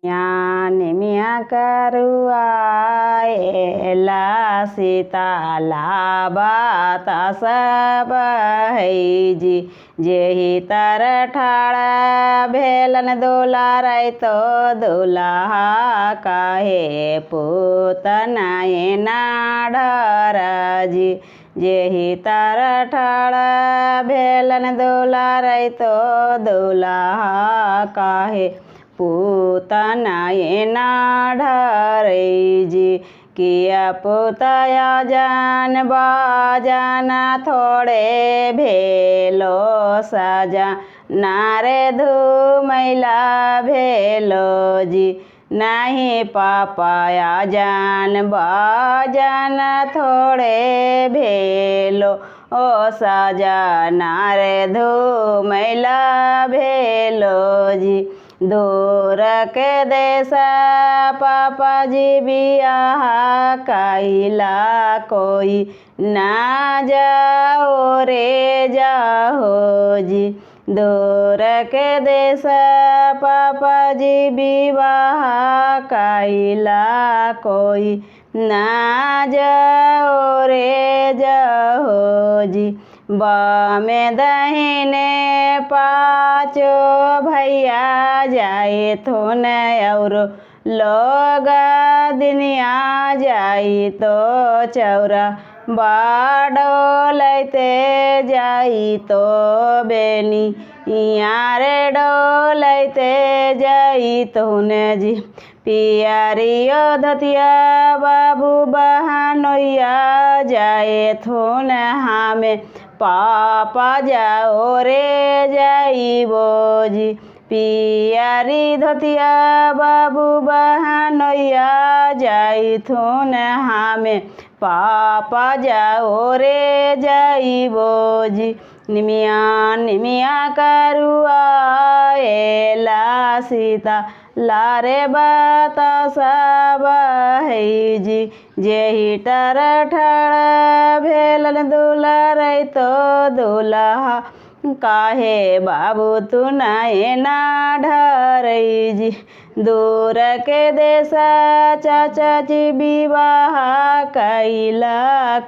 निमिया करुआ एला सीताला बतास बहैजी जेहि तर ठाड़ा भेलन दुलारै तो दुल्हा कहे पूत नयना ढरजी जेहि तर ठाड़ा भेलन दुलारै तो दुल्हा कहे पूत नयना ढरैजी किया पुतया जान बाजाना थोड़े भेलो सजा नारे धूमैला भेलो जी नहीं पापाया जान बाजान थोड़े भेलो ओ सजा नारे धूमैला भेलो जी दूर के देश पापा जी बियाह कैला कोई ना जाओ रे जाओ जी दूर के देश पापा जी विवाह कैला कोई ना जाओ रे जाओ जी बामे दहिने पाँचो भैया जाए थोन और लोग दुनिया जाई तो चौरा बाडो लैते जाई तो बेनी यारे डोलैते जाई तो जी पियारियो धतिया बाबू बहनोया जाए थोन हमें पापा जाओ रे जाइबो जी पियारी धतिया बाबू बहनोया जाई थोन हमें पापा जाओ रे जाइबो जी निमिया करुआ एला सीता लारे बतास बहैजी जेहि तर ठाड़ा भेलन दुलारै तो दुल्हा काहे बाबू तू नयना ढरैजी दूर के देश चाचा जी विवाह कैला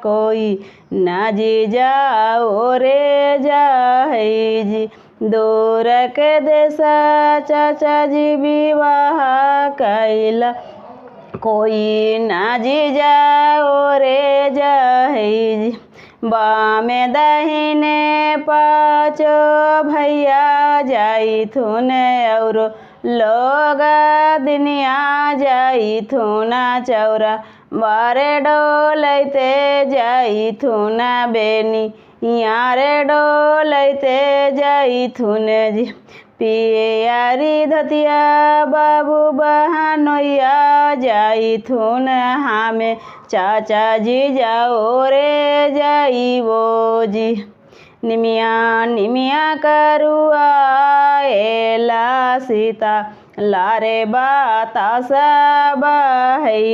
कोई ना जी जाओ रे जाहैजी दूर के देश चाचा जी विवाह कैला कोई ना जी जाओ रे जाहैजी बामे दहिने पाँचो भैया जाई थुन और लोग दुनिया जाई थुना चौरा बारे डोलैते जाई थुना बेनी यारे डोलैते जाई थुन जी पियारी धतिया बाबू बहनोया जाई थुन हमें चाचा जी जाओ रे जाइबो जी निमिया करुआ एला सीता लारे बतास बहै।